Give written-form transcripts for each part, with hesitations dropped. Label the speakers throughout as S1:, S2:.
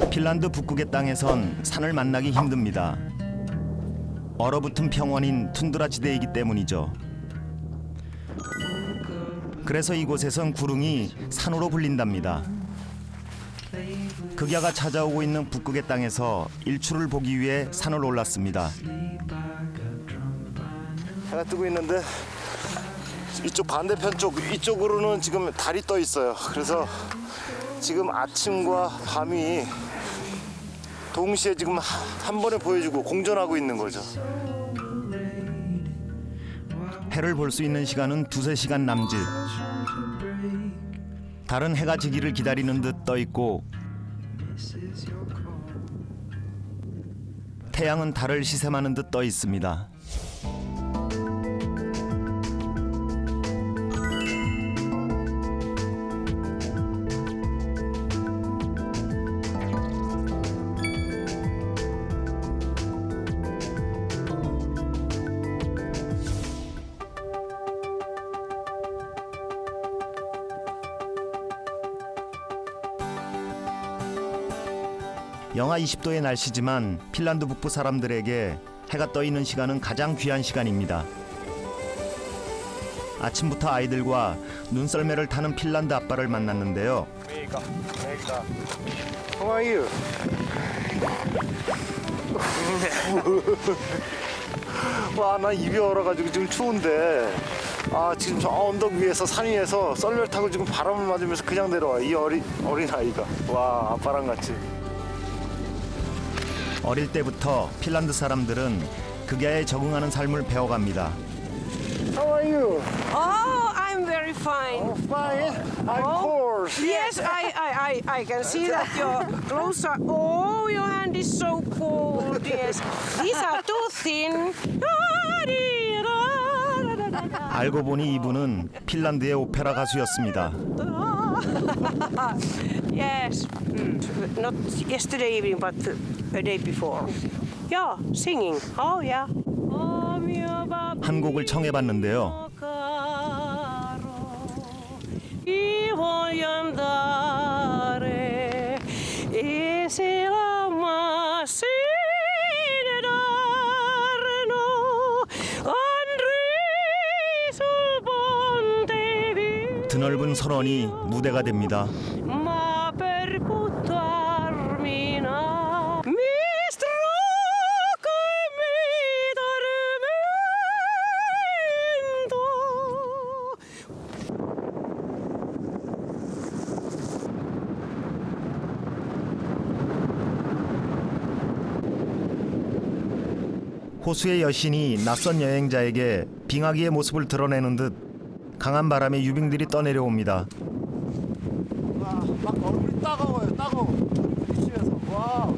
S1: 핀란드 북극의 땅에선 산을 만나기 힘듭니다. 얼어붙은 평원인 툰드라 지대이기 때문이죠. 그래서 이곳에선 구릉이 산으로 불린답니다. 극야가 찾아오고 있는 북극의 땅에서 일출을 보기 위해 산을 올랐습니다.
S2: 해가 뜨고 있는데 이쪽 반대편 쪽 이쪽으로는 지금 달이 떠 있어요. 그래서 지금 아침과 밤이 동시에 지금 한 번에 보여주고 공존하고 있는 거죠.
S1: 해를 볼 수 있는 시간은 2~3시간 남짓. 달은 해가 지기를 기다리는 듯 떠 있고 태양은 달을 시샘하는 듯 떠 있습니다. 영하 20도의 날씨지만 핀란드 북부 사람들에게 해가 떠 있는 시간은 가장 귀한 시간입니다. 아침부터 아이들과 눈썰매를 타는 핀란드 아빠를 만났는데요.
S2: 메이가. How are you? 와, 나 입이 얼어가지고 지금 추운데 지금 저 언덕 위에서 산 위에서 썰매를 타고 지금 바람을 맞으면서 그냥 내려와. 이 어린 아이가. 와, 아빠랑 같이.
S1: 어릴 때부터 핀란드 사람들은 극야에 적응하는 삶을 배워갑니다.
S2: How are you?
S3: Oh, I'm very fine.
S2: Oh, fine. I'm cold.
S3: Yes, I can see that your clothes are. Oh, your hand is so cold. Yes, these are too thin.
S1: 알고 보니 이분은 핀란드의 오페라 가수였습니다.
S3: Yes, not yesterday evening, but a day before. Yeah, singing. Oh, yeah.
S1: 한 곡을 청해봤는데요. 드넓은 설원이 무대가 됩니다. 호수의 여신이 낯선 여행자에게 빙하기의 모습을 드러내는 듯 강한 바람에 유빙들이 떠내려옵니다.
S2: 와, 막 얼굴이 따가워요. 따가워. 심해서. 와.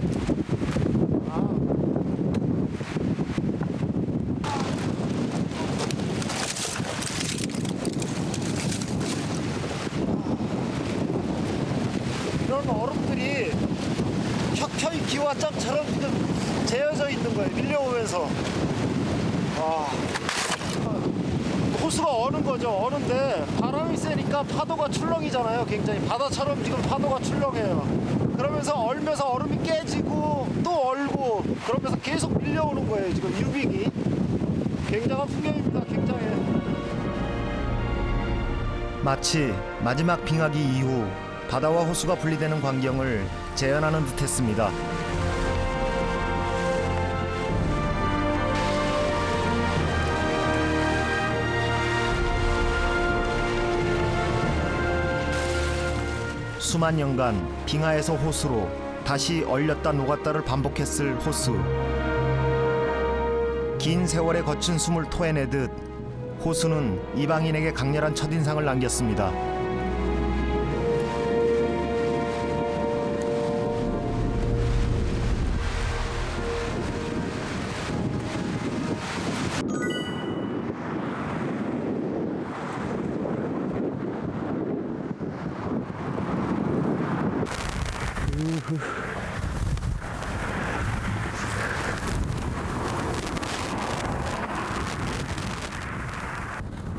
S2: 이런 얼음들이 켜켜이 기와장처럼 지금 재어져 있는 거예요. 밀려오면서. 와. 호수가 어는 거죠. 어는데 바람이 세니까 파도가 출렁이잖아요. 굉장히 바다처럼 지금 파도가 출렁해요. 그러면서 얼면서 얼음이 깨지고 또 얼고 그러면서 계속 밀려오는 거예요. 지금 유빙이. 굉장한 풍경입니다. 굉장해.
S1: 마치 마지막 빙하기 이후 바다와 호수가 분리되는 광경을 재현하는 듯했습니다. 수만 년간 빙하에서 호수로 다시 얼렸다 녹았다를 반복했을 호수. 긴 세월에 거친 숨을 토해내듯 호수는 이방인에게 강렬한 첫인상을 남겼습니다.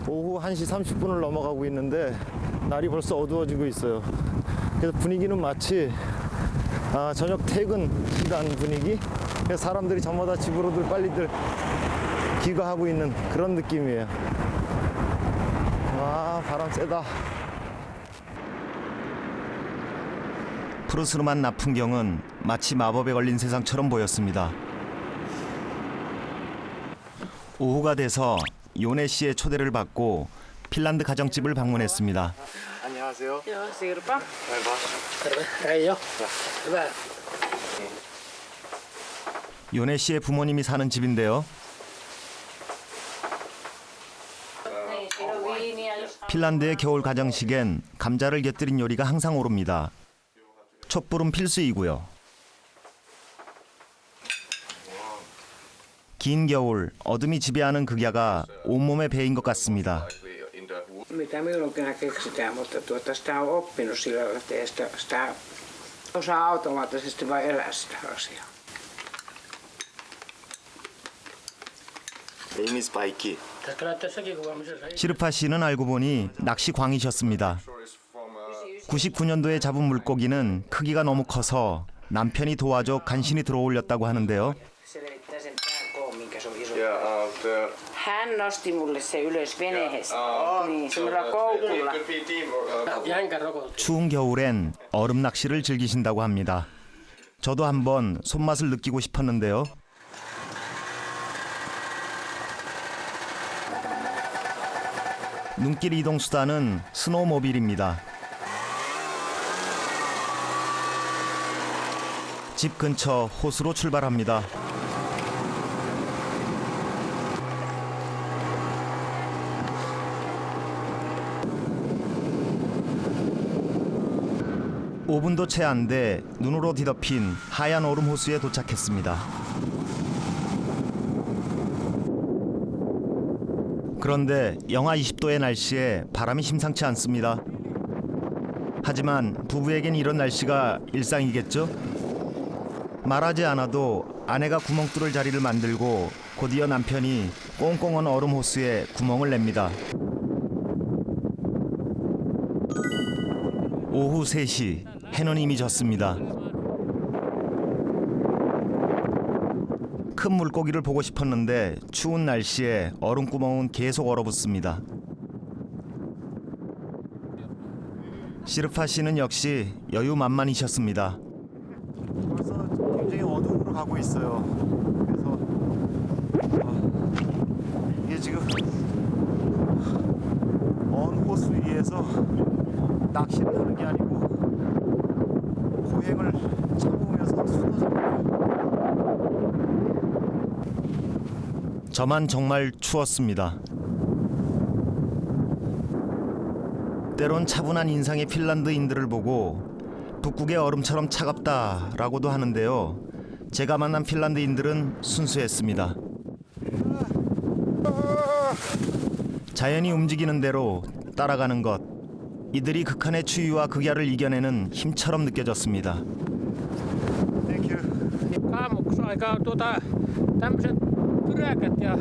S2: 오후 1시 30분을 넘어가고 있는데 날이 벌써 어두워지고 있어요. 그래서 분위기는 마치
S1: 저녁 퇴근 시간 분위기. 그래서 사람들이 저마다 집으로들 빨리들 귀가하고 있는 그런 느낌이에요. 와, 바람 세다. 푸르스름한 낮 풍경은 마치 마법에 걸린 세상처럼 보였습니다. 오후가 돼서 요네 씨의 초대를 받고 핀란드 가정집을 방문했습니다.
S2: 안녕하세요.
S3: Joo, Sirpa.
S2: Terve. Reijo. Hyvä.
S1: 요네 씨의 부모님이 사는 집인데요. 핀란드의 겨울 가정식엔 감자를 곁들인 요리가 항상 오릅니다. 촛불은 필수이고요. 긴 겨울, 어둠이 지배하는 극야가 온몸에 배인 것 같습니다.
S3: Mitä milloinkin keksitään, mutta sitä on oppinut sillä lailla, että ei sitä osaa automaattisesti vain elää sitä asiaa.
S2: Name is Baiki.
S1: 시르파 씨는 알고 보니 낚시 광이셨습니다. 99년도에 잡은 물고기는 크기가 너무 커서 남편이 도와줘 간신히 들어올렸다고 하는데요.
S3: Se levittää sen pään koon, minkä se on iso. Hän nosti mulle se ylös veneestä. Niin, semmoilla koukulla.
S1: 추운 겨울엔 얼음 낚시를 즐기신다고 합니다. 저도 한번 손맛을 느끼고 싶었는데요. 눈길 이동 수단은 스노우모빌입니다. 집 근처 호수로 출발합니다. (5분도) 채 안 돼 눈으로 뒤덮인 하얀 얼음 호수에 도착했습니다. 그런데 영하 20도의 날씨에 바람이 심상치 않습니다. 하지만 부부에겐 이런 날씨가 일상이겠죠? 말하지 않아도 아내가 구멍 뚫을 자리를 만들고 곧이어 남편이 꽁꽁한 얼음 호수에 구멍을 냅니다. 오후 3시, 해는 이미 졌습니다. 큰 물고기를 보고 싶었는데 추운 날씨에 얼음구멍은 계속 얼어붙습니다. 시르파 씨는 역시 여유만만이셨습니다.
S2: 벌써 굉장히 어둠으로 가고 있어요. 그래서 이게 지금 먼 호수 위에서 낚시를 하는 게 아니고 고행을 참으면서 수도 잡는
S1: 저만 정말 추웠습니다. 때론 차분한 인상의 핀란드인들을 보고 북극의 얼음처럼 차갑다라고도 하는데요. 제가 만난 핀란드인들은 순수했습니다. 자연이 움직이는 대로 따라가는 것. 이들이 극한의 추위와 극야를 이겨내는 힘처럼 느껴졌습니다.
S2: Thank you.
S4: Kaamuksuaika tämmöiset myräkät ja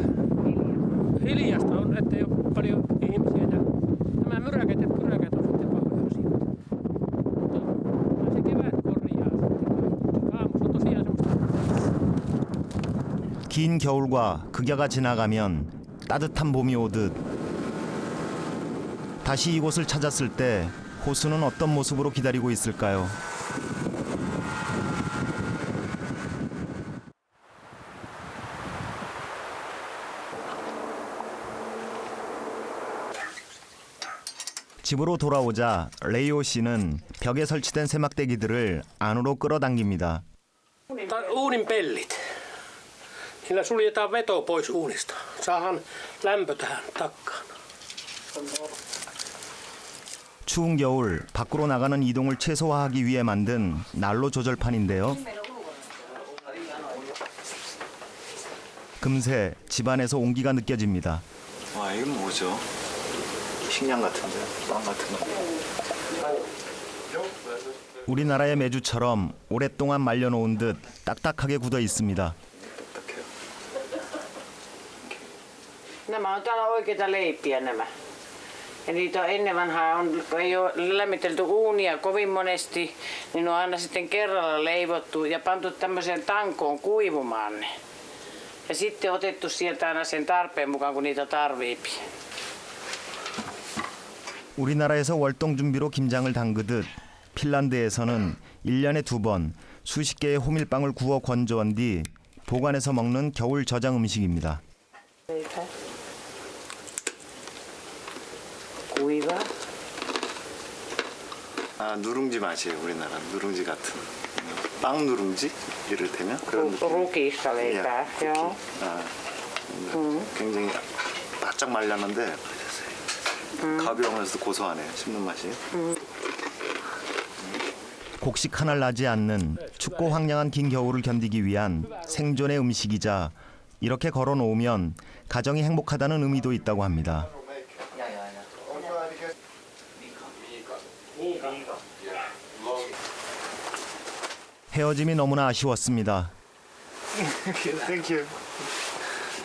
S4: hiljasta on, ettei ole paljon ihmisiä ja nämä myräkät ja pyräkät on sitten pahoja asioita. Mutta se kevät korjaa sitten. Aamus on tosiaan semmoista.
S1: 긴 겨울과 극야가 지나가면 따뜻한 봄이 오듯 다시 이곳을 찾았을 때 호수는 어떤 모습으로 기다리고 있을까요? 집으로 돌아오자 레이오 씨는 벽에 설치된 세막대기들을 안으로 끌어당깁니다.
S4: Uunin pellit. Niillä suljetaan veto pois uunista. Saahan lämpö tähän takkaan.
S1: 추운 겨울 밖으로 나가는 이동을 최소화하기 위해 만든 난로 조절판인데요. 금세 집안에서 온기가 느껴집니다.
S2: 와, 이건 뭐죠? 식량 같은데, 빵 같은 거.
S1: 우리나라의 메주처럼 오랫동안 말려놓은 듯 딱딱하게 굳어 있습니다.
S2: 딱딱해요.
S3: Nämä on täällä oikeita leipiä nämä. Ja niitä on ennen vanhaa, kun ei ole lämmitelty uunia kovin monesti, niin ne on aina sitten kerralla leivottu ja pantu tämmöiseen tankoon kuivumaan ne. Ja sitten otettu sieltä aina sen tarpeen mukaan, kun niitä tarviipi.
S1: 우리나라에서 월동 준비로 김장을 담그듯 핀란드에서는 1년에 2번 수십 개의 호밀빵을 구워 건조한 뒤 보관해서 먹는 겨울 저장 음식입니다.
S3: Kuiva.
S5: 아, 누룽지 맛이에요. 우리나라 누룽지 같은 빵 누룽지 이를테면 그런 느낌.
S3: Rukista leipää, joo.
S5: 아, 굉장히 바짝 말렸는데 가벼우면서도 고소하네요. 씹는 맛이.
S1: 곡식 하나 나지 않는 춥고 황량한 긴 겨울을 견디기 위한 생존의 음식이자 이렇게 걸어 놓으면 가정이 행복하다는 의미도 있다고 합니다. 헤어짐이 너무나 아쉬웠습니다.
S5: Thank you.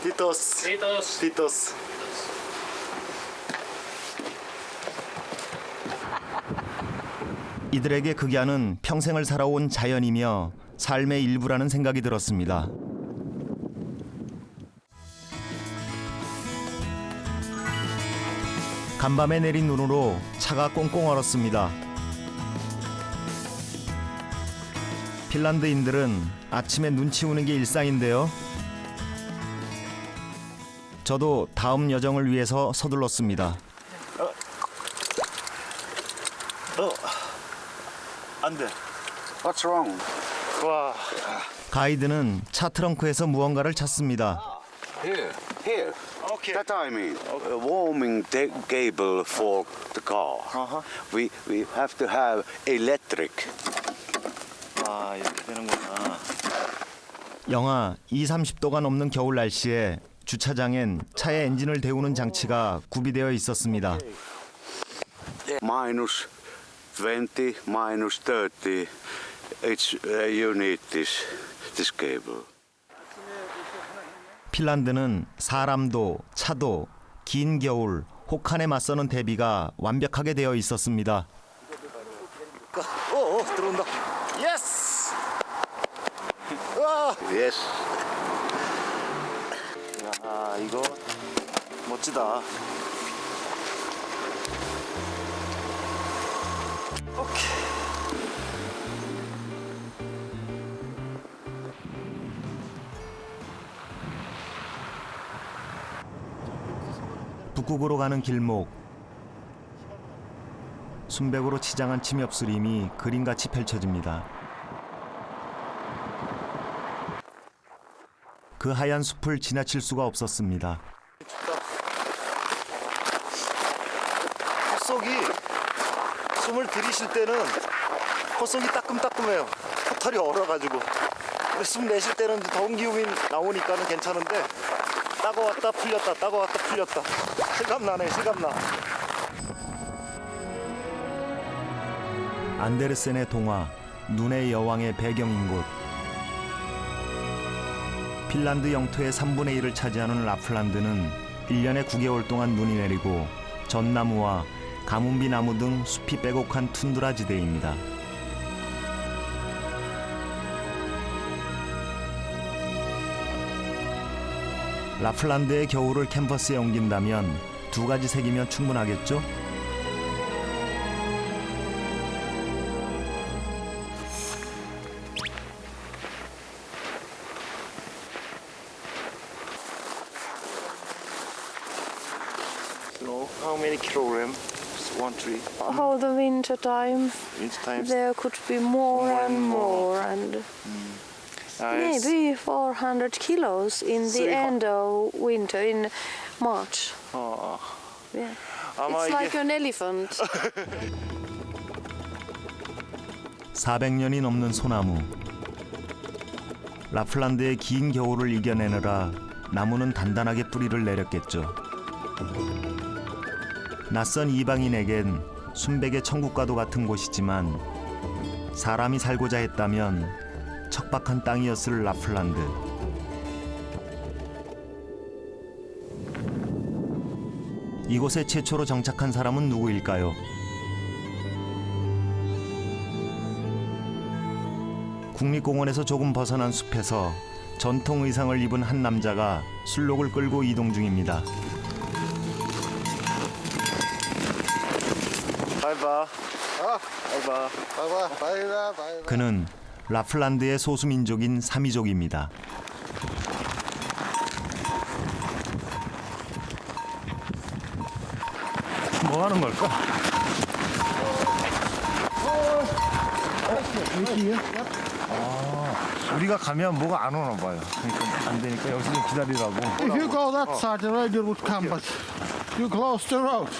S5: Titos. Titos.
S1: 이들에게 극야는 평생을 살아온 자연이며 삶의 일부라는 생각이 들었습니다. 간밤에 내린 눈으로 차가 꽁꽁 얼었습니다. 핀란드인들은 아침에 눈 치우는 게 일상인데요. 저도 다음 여정을 위해서 서둘렀습니다.
S5: 안 돼.
S2: What's wrong?
S5: 와.
S1: 가이드는 차 트렁크에서 무언가를 찾습니다.
S6: Here.
S5: Okay.
S6: That I mean. A warming cable for the car. We have to have electric.
S5: 아, 이렇게 되는구나.
S1: 영하 20-30도가 넘는 겨울 날씨에 주차장엔 차의 엔진을 데우는 장치가 구비되어 있었습니다.
S6: Minus 20, minus 30. It's you need this cable.
S1: 핀란드는 사람도 차도 긴 겨울 혹한에 맞서는 대비가 완벽하게 되어 있었습니다.
S5: 들어온다. 예스. 와.
S6: Yes.
S5: 야, 이거 멋지다. 오케이.
S1: 북극으로 가는 길목. 순백으로 치장한 침엽수림이 그림같이 펼쳐집니다. 그 하얀 숲을 지나칠 수가 없었습니다.
S2: 콧속이 숨을 들이쉴 때는 콧속이 따끔따끔해요. 코털이 얼어가지고. 근데 숨 내쉴 때는 더운 기운이 나오니까는 괜찮은데 따가웠다 풀렸다 따가웠다 풀렸다. 실감나네 실감나.
S1: 안데르센의 동화 눈의 여왕의 배경인 곳. 핀란드 영토의 3분의 1을 차지하는 라플란드는 1년에 9개월 동안 눈이 내리고 전나무와 가뭄비 나무 등 숲이 빼곡한 툰드라 지대입니다. 라플란드의 겨울을 캔버스에 옮긴다면 두 가지 색이면 충분하겠죠?
S5: So, how many kilograms? One tree.
S7: How the winter time
S5: Winter times.
S7: there could be more and more and
S5: It's
S7: maybe 400 kilos in the end of winter in March. Yeah.
S5: 아마
S7: It's
S5: 이게
S7: like an elephant.
S1: 400년이 넘는 소나무. 라플란드의 긴 겨울을 이겨내느라 나무는 단단하게 뿌리를 내렸겠죠. 낯선 이방인에겐 순백의 천국과도 같은 곳이지만 사람이 살고자 했다면 척박한 땅이었을 라플란드. 이곳에 최초로 정착한 사람은 누구일까요? 국립공원에서 조금 벗어난 숲에서 전통 의상을 입은 한 남자가 술록을 끌고 이동 중입니다.
S2: 바이바.
S1: 그는 라플란드의 소수민족인 사미족입니다. 뭐 하는 걸까?
S8: 우리가 가면 뭐가 안 오나 봐요. 그러니까 안 되니까 여기서 좀 기다리라고.
S9: If you go that side, the radio would come, but you close the road.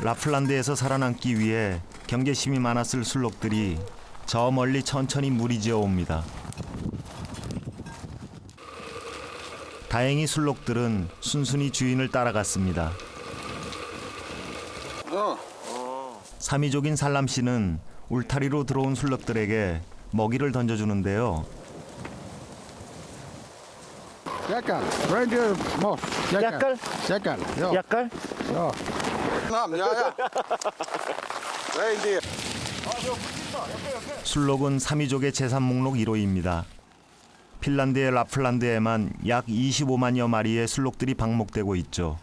S1: 라플란드에서 살아남기 위해 경계심이 많았을 술록들이 저 멀리 천천히 무리지어 옵니다. 다행히 술록들은 순순히 주인을 따라갔습니다. 사미족인 살람 씨는 울타리로 들어온 술록들에게 먹이를 던져주는데요.
S9: Jäkal, reindeer moss.
S2: 약갈?
S9: Jäkal, joo.
S2: 약갈?
S9: Joo.
S2: 레인디어.
S1: 술록은 사미족의 재산 목록 1호입니다. 핀란드의 라플란드에만 약 25만여 마리의 술록들이 방목되고 있죠.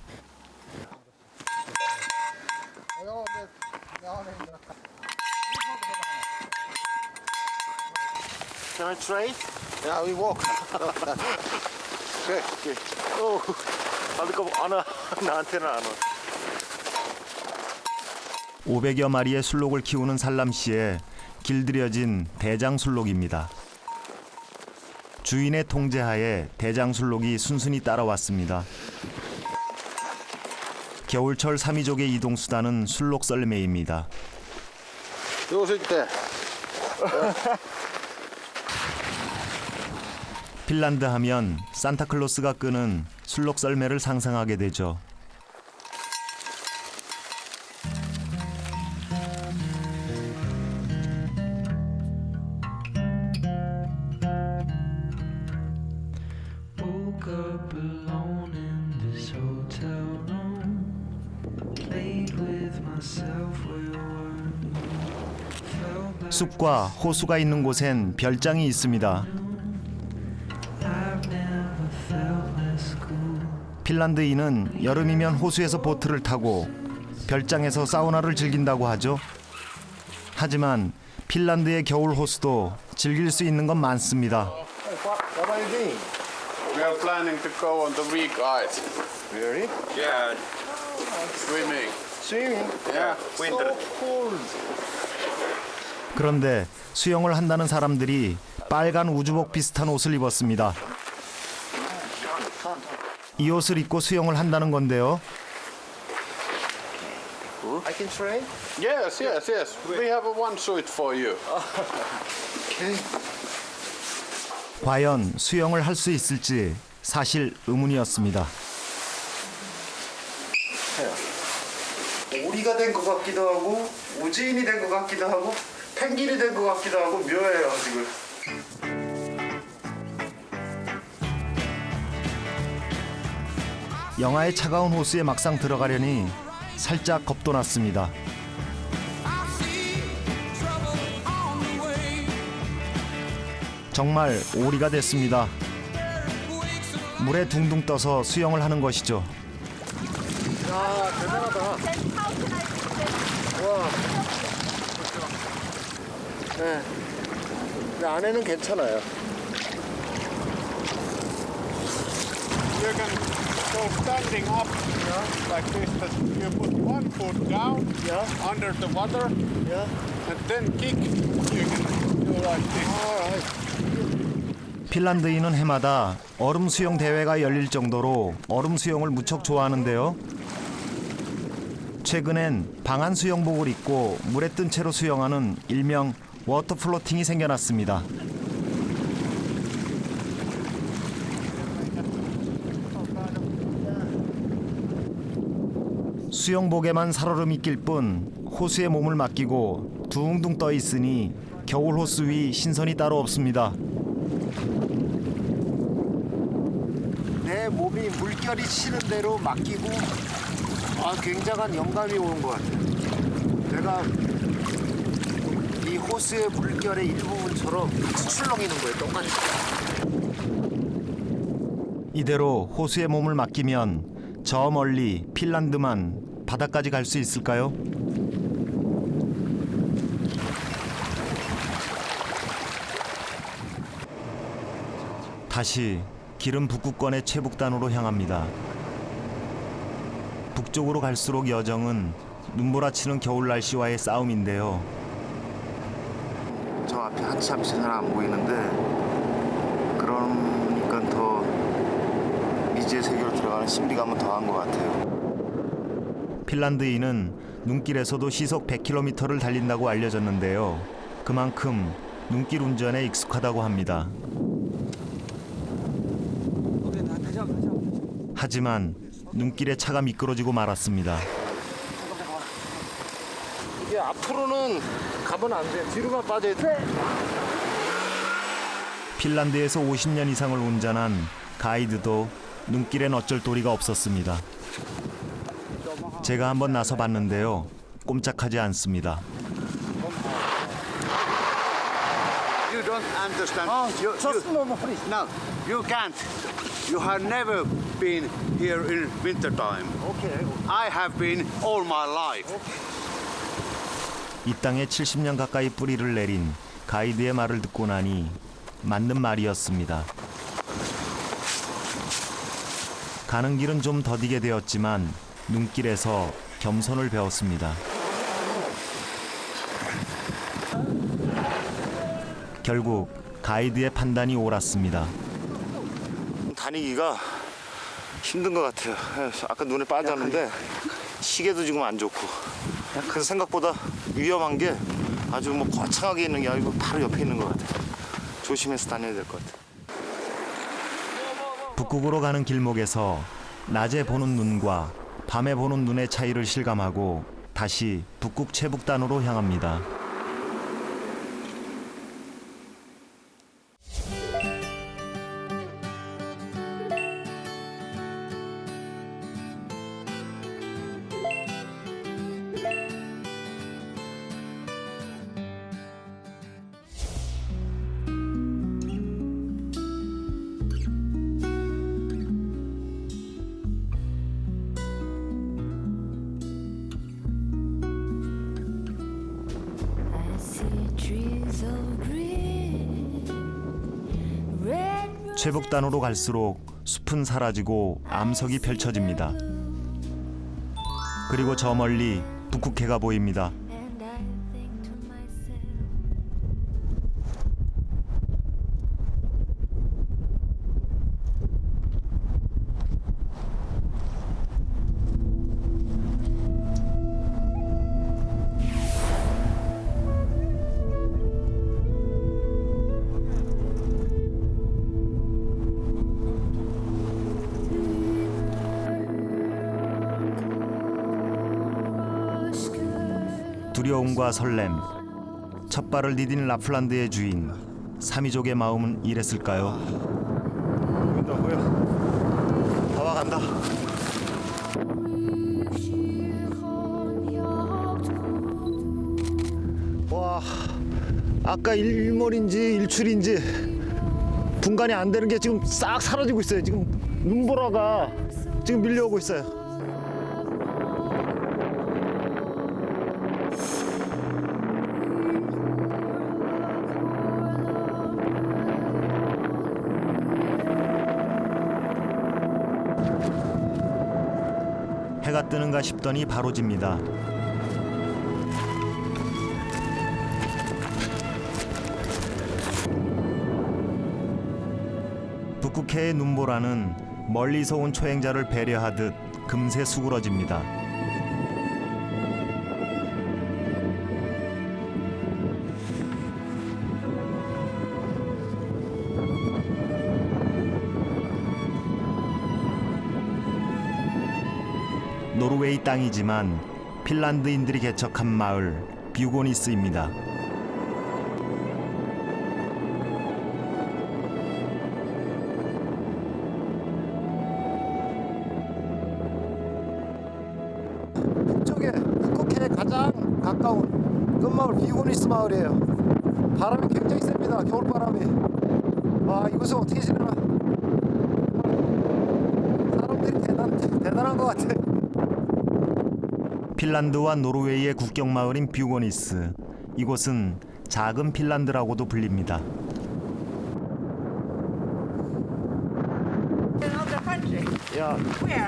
S2: Can I try?
S9: Yeah, we walk.
S2: 오케이. 오, 안 와. 나한테는 안 와.
S1: 500여 마리의 술록을 키우는 살람 씨의 길들여진 대장 술록입니다. 주인의 통제하에 대장 술록이 순순히 따라왔습니다. 겨울철 사미족의 이동 수단은 술록 썰매입니다.
S9: Joo, sitten.
S1: 핀란드 하면 산타클로스가 끄는 술록 썰매를 상상하게 되죠.
S10: Woke up alone in this hotel room. Played with myself where were you? Felt like
S1: 숲과 호수가 있는 곳엔 별장이 있습니다.
S10: I've never felt less cool.
S1: 핀란드인은 여름이면 호수에서 보트를 타고 별장에서 사우나를 즐긴다고 하죠. 하지만 핀란드의 겨울 호수도 즐길 수 있는 건 많습니다.
S2: What are you doing?
S11: We are planning to go on the week ice.
S2: Really?
S11: Yeah. Swimming.
S2: Swimming?
S11: Yeah.
S2: So cold.
S1: 그런데 수영을 한다는 사람들이 빨간 우주복 비슷한 옷을 입었습니다. 이 옷을 입고 수영을 한다는 건데요.
S2: I can try?
S11: Yes, yes, yes. We have a one suit for you.
S2: Okay.
S1: 과연 수영을 할 수 있을지 사실 의문이었습니다.
S2: 오리가 된 것 같기도 하고 우주인이 된 것 같기도 하고 펭귄이 된 것 같기도 하고 묘해요 지금.
S1: 영하의 차가운 호수에 막상 들어가려니 살짝 겁도 났습니다. 정말 오리가 됐습니다. 물에 둥둥 떠서 수영을 하는 것이죠.
S2: 야 대단하다. 와. 네. 근데 안에는 괜찮아요.
S11: You're going to go standing up like this. That you put one foot down under the water and then kick. You can do like this.
S2: All right.
S1: 핀란드인은 해마다 얼음 수영 대회가 열릴 정도로 얼음 수영을 무척 좋아하는데요. 최근엔 방한 수영복을 입고 물에 뜬 채로 수영하는 일명 워터 플로팅이 생겨났습니다. 수영복에만 살얼음이 낄 뿐 호수에 몸을 맡기고 둥둥 떠 있으니 겨울 호수 위 신선이 따로 없습니다.
S2: 내 몸이 물기 물결이 치는 대로 맡기고 굉장한 영감이 오는 것 같아요. 내가 이 호수의 물결의 일부분처럼 같이 출렁이는 거예요. 똑같이.
S1: 이대로 호수에 몸을 맡기면 저 멀리 핀란드만 바다까지 갈 수 있을까요? 다시 길은 북극권의 최북단으로 향합니다. 북쪽으로 갈수록 여정은 눈보라치는 겨울 날씨와의 싸움인데요.
S5: 저 앞에 한치 잘 안 보이는데 그러니까 더 미지의 세계로 들어가는 신비감은 더한 것 같아요.
S1: 핀란드인은 눈길에서도 시속 100km를 달린다고 알려졌는데요. 그만큼 눈길 운전에 익숙하다고 합니다. 하지만 눈길에 차가 미끄러지고 말았습니다.
S2: 이게 앞으로는 가면 안 돼. 뒤로만 빠져야 돼.
S1: 핀란드에서 50년 이상을 운전한 가이드도 눈길엔 어쩔 도리가 없었습니다. 제가 한번 나서 봤는데요. 꼼짝하지 않습니다.
S6: You don't understand. No, you can't. You have never been here in winter time.
S2: Okay.
S6: I have been all my life.
S1: 이 땅에 70년 가까이 뿌리를 내린 가이드의 말을 듣고 나니 맞는 말이었습니다. 가는 길은 좀 더디게 되었지만 눈길에서 겸손을 배웠습니다. 결국 가이드의 판단이 옳았습니다.
S5: 다니기가 힘든 것 같아요. 아까 눈에 빠졌는데 시계도 지금 안 좋고 그래서 생각보다 위험한 게 아주 뭐 거창하게 있는 게 아니고 바로 옆에 있는 것 같아요. 조심해서 다녀야 될 것 같아요.
S1: 북극으로 가는 길목에서 낮에 보는 눈과 밤에 보는 눈의 차이를 실감하고 다시 북극 최북단으로 향합니다. 최북단으로 갈수록 숲은 사라지고 암석이 펼쳐집니다. 그리고 저 멀리 북극해가 보입니다. 두려움과 설렘, 첫 발을 디딘 라플란드의 주인, 사미족의 마음은 이랬을까요?
S5: 보인다 보여. 다 와간다.
S1: 와, 아까 일몰인지 일출인지 분간이 안 되는 게 지금 싹 사라지고 있어요. 지금 눈보라가 지금 밀려오고 있어요. 해가 뜨는가 싶더니 바로 집니다. 북극해의 눈보라는 멀리서 온 초행자를 배려하듯 금세 수그러집니다. 노르웨이 땅이지만 핀란드인들이 개척한 마을 뷰고니스입니다.
S2: 마을 비고니스 마을이에요. 바람이 굉장히 셉니다. 겨울바람이. 와, 이곳은 어떻게 지내나. 사람들이 대단한 것 같아.
S1: 핀란드와 노르웨이의 국경 마을인 뷰고니스. 이곳은 작은 핀란드라고도 불립니다.
S12: Another country?
S2: 야,
S12: Where?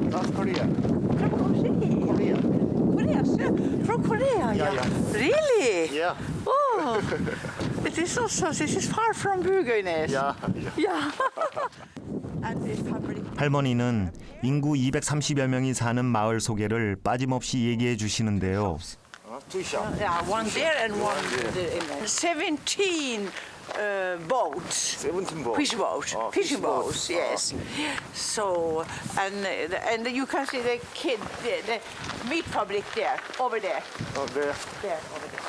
S2: North Korea.
S12: From Korea. Korea, sir. From Korea,
S2: Yeah.
S12: Really?
S2: Yeah.
S12: Oh, it is also, this is far from Bugenäs.
S2: Yeah.
S12: Yeah. And this public.
S1: 할머니는 인구 230여 명이 사는 마을 소개를 빠짐없이 얘기해 주시는데요.
S2: Two shops.
S12: Yeah, one there and one there. 17 boats.
S2: 17 boats.
S12: Fish boats.
S2: Oh,
S12: Fishing
S2: fish
S12: boats,
S2: boats.
S12: yes. So, and you can see the meat public there, over there.
S2: Oh, there.
S12: There, over there.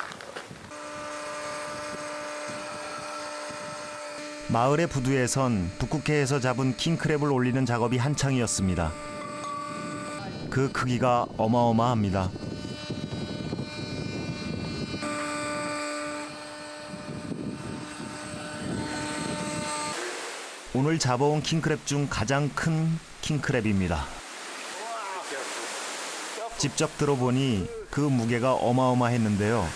S1: 마을의 부두에선 북극해에서 잡은 킹크랩을 올리는 작업이 한창이었습니다. 그 크기가 어마어마합니다. 오늘 잡아온 킹크랩 중 가장 큰 킹크랩입니다. 직접 들어보니 그 무게가 어마어마했는데요.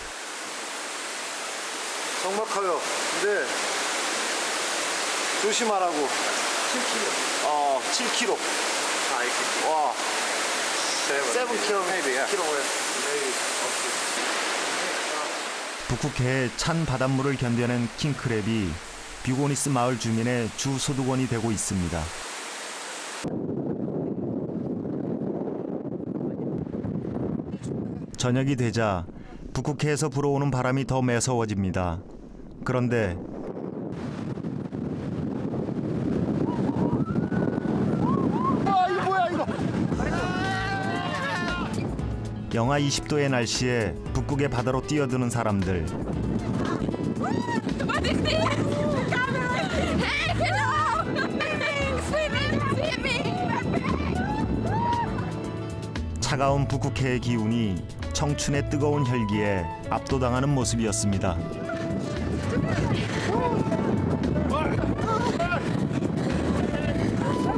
S2: 정말 커요. 근데 조심하라고. 7kg. 7kg. 와. 7kg.
S1: 북극해의 찬 바닷물을 견뎌낸 킹크랩이 뷰고니스 마을 주민의 주 소득원이 되고 있습니다. 저녁이 되자 북극해에서 불어오는 바람이 더 매서워집니다. 그런데
S2: 이거 뭐야 이거?
S1: 영하 20도의 날씨에 북극의 바다로 뛰어드는 사람들.
S13: What is this? Hey, hello! Swimming!
S1: 차가운 북극해의 기운이 청춘의 뜨거운 혈기에 압도당하는 모습이었습니다.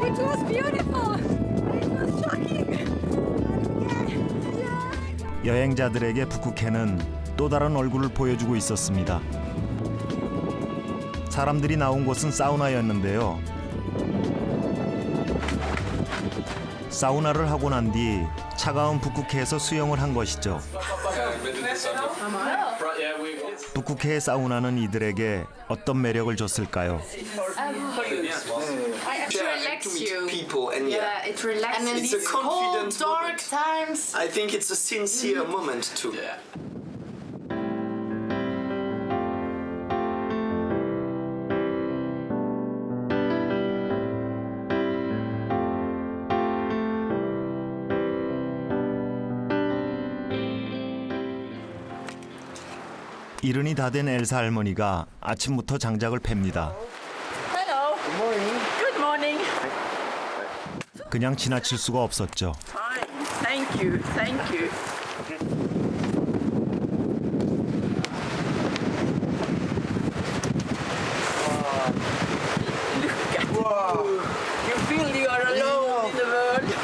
S13: It was beautiful! It was shocking!
S1: 여행자들에게 북극해는 또 다른 얼굴을 보여주고 있었습니다. 사람들이 나온 곳은 사우나였는데요. 사우나를 하고 난 뒤 차가운 북극해에서 수영을 한 것이죠. 북극해의 사우나는 이들에게 어떤 매력을 줬을까요?
S14: To relax you. People and it relaxes. And in these cold, dark times, I think it's a sincere moment too.
S1: 이른이 다 된 엘사 할머니가 아침부터 장작을 팹니다.
S12: Hello. Good morning. Good morning.
S1: 그냥 지나칠 수가 없었죠.
S12: Fine. Thank you. Thank you. Look at you. You feel you are alone in the world.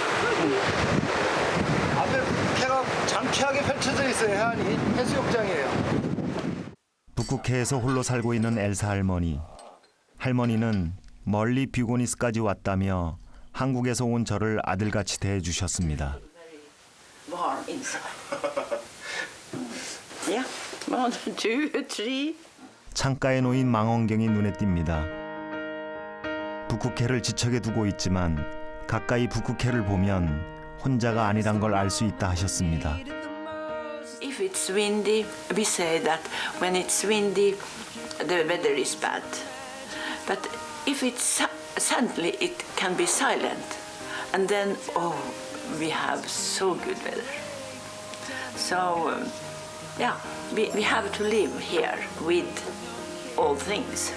S2: 앞에 북극해가 장쾌하게 펼쳐져 있어요. 해안이 해수욕장이에요.
S1: 북극해에서 홀로 살고 있는 엘사 할머니. 할머니는 멀리 뷰고니스까지 왔다며 한국에서 온 저를 아들같이 대해주셨습니다.
S12: Warm inside. Yeah. 1, 2, 3.
S1: 창가에 놓인 망원경이 눈에 띕니다. 북극해를 지척에 두고 있지만 가까이 북극해를 보면 혼자가 아니란 걸 알 수 있다 하셨습니다.
S12: If it's windy, we say that when it's windy, the weather is bad. But if it's suddenly, it can be silent. And then, oh, we have so good weather. So, yeah, we have to live here with all things.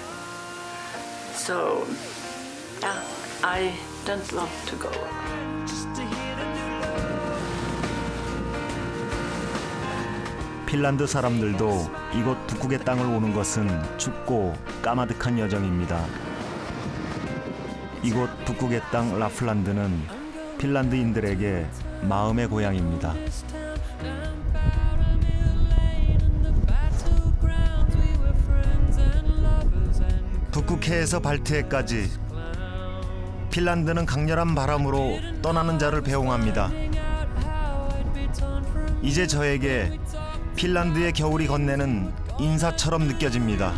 S12: So, yeah, I don't want to go away.
S1: 핀란드 사람들도 이곳 북극의 땅을 오는 것은 춥고 까마득한 여정입니다. 이곳 북극의 땅 라플란드는 핀란드인들에게 마음의 고향입니다. 북극해에서 발트해까지 핀란드는 강렬한 바람으로 떠나는 자를 배웅합니다. 이제 저에게 핀란드의 겨울이 건네는 인사처럼 느껴집니다.